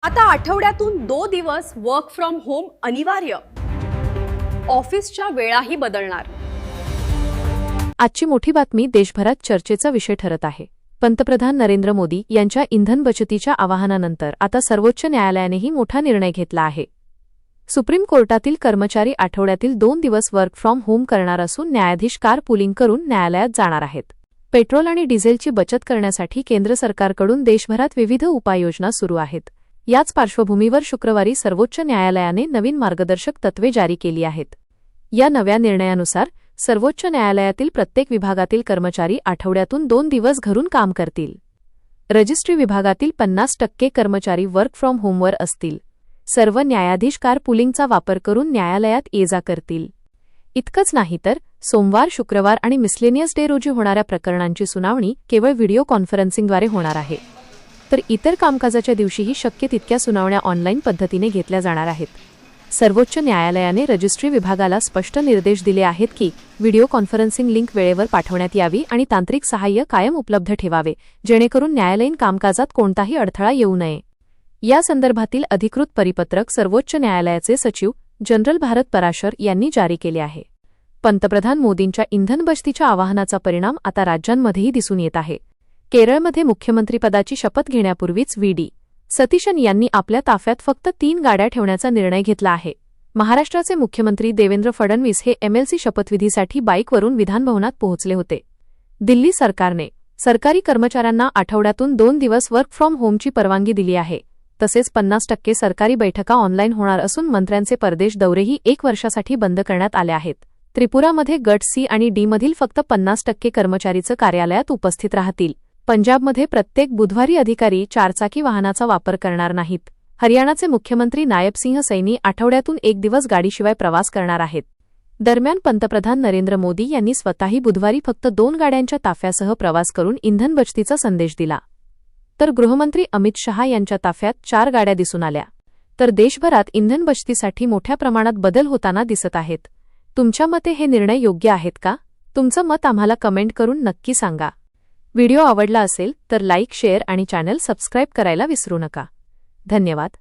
आता आठवड्यातून 2 दिवस वर्क फ्रॉम होम अनिवार्य. ऑफिसच्या वेळाही बदलणार. आजची मोठी बातमी देशभरात चर्चेचा विषय ठरत आहे. पंतप्रधान नरेंद्र मोदी यांच्या इंधन बचतीच्या आवाहनानंतर आता सर्वोच्च न्यायालयानेही मोठा निर्णय घेतला आहे. सुप्रीम कोर्टातील कर्मचारी आठवड्यातील 2 दिवस वर्क फ्रॉम होम करणार असून न्यायाधीश कार पुलिंग करून न्यायालयात जाणार आहेत. पेट्रोल आणि डिझेलची बचत करण्यासाठी केंद्र सरकारकडून देशभरात विविध उपाययोजना सुरू आहेत. याच पार्श्वभूमीवर शुक्रवारी सर्वोच्च न्यायालयाने नवीन मार्गदर्शक तत्त्वे जारी केली आहेत. या नव्या निर्णयानुसार सर्वोच्च न्यायालयातील प्रत्येक विभागातील कर्मचारी आठवड्यातून 2 दिवस घरून काम करतील. रजिस्ट्री विभागातील 50% कर्मचारी वर्क फ्रॉम होमवर असतील. सर्व न्यायाधीश कार पुलिंगचा वापर करून न्यायालयात ये-जा करतील. इतकंच नाही तर सोमवार, शुक्रवार आणि मिसलेनियस डे रोजी होणाऱ्या प्रकरणांची सुनावणी केवळ व्हिडिओ कॉन्फरन्सिंगद्वारे होणार आहे. तर इतर कामकाजाच्या दिवशीही शक्य तितक्या सुनावण्या ऑनलाईन पद्धतीने घेतल्या जाणार आहेत. सर्वोच्च न्यायालयाने रजिस्ट्री विभागाला स्पष्ट निर्देश दिले आहेत की व्हिडिओ कॉन्फरन्सिंग लिंक वेळेवर पाठवण्यात यावी आणि तांत्रिक सहाय्य कायम उपलब्ध ठेवावे, जेणेकरून न्यायालयीन कामकाजात कोणताही अडथळा येऊ नये. या संदर्भातील अधिकृत परिपत्रक सर्वोच्च न्यायालयाचे सचिव जनरल भारत पराशर यांनी जारी केले आहे. पंतप्रधान मोदींच्या इंधन बचतीच्या आवाहनाचा परिणाम आता राज्यांमध्येही दिसून येत आहे. केरळमध्ये मुख्यमंत्रीपदाची शपथ घेण्यापूर्वीच व्ही.डी. सतीशन यांनी आपल्या ताफ्यात फक्त 3 गाड्या ठेवण्याचा निर्णय घेतला आहे. महाराष्ट्राचे मुख्यमंत्री देवेंद्र फडणवीस हे एमएलसी शपथविधीसाठी बाईकवरून विधानभवनात पोहोचले होते. दिल्ली सरकारने सरकारी कर्मचाऱ्यांना आठवड्यातून 2 दिवस वर्क फ्रॉम होमची परवानगी दिली आहे. तसेच 50% सरकारी बैठका ऑनलाईन होणार असून मंत्र्यांचे परदेश दौरेही 1 वर्षासाठी बंद करण्यात आले आहेत. त्रिपुरामध्ये गट सी आणि डी मधील फक्त 50% कर्मचारीच कार्यालयात उपस्थित राहतील. पंजाबमध्ये प्रत्येक बुधवारी अधिकारी 4चाकी वाहनाचा वापर करणार नाहीत. हरियाणाचे मुख्यमंत्री नायब सिंह सैनी आठवड्यातून 1 दिवस गाडीशिवाय प्रवास करणार आहेत. दरम्यान पंतप्रधान नरेंद्र मोदी यांनी स्वतःही बुधवारी फक्त 2 गाड्यांच्या ताफ्यासह प्रवास करून इंधन बचतीचा संदेश दिला. तर गृहमंत्री अमित शहा यांच्या ताफ्यात 4 गाड्या दिसून आल्या. तर देशभरात इंधन बचतीसाठी मोठ्या प्रमाणात बदल होताना दिसत आहेत. तुमच्या मते हे निर्णय योग्य आहेत का? तुमचं मत आम्हाला कमेंट करून नक्की सांगा. व्हिडिओ आवडला असेल तर लाईक, शेअर आणि चॅनल सबस्क्राईब करायला विसरू नका. धन्यवाद.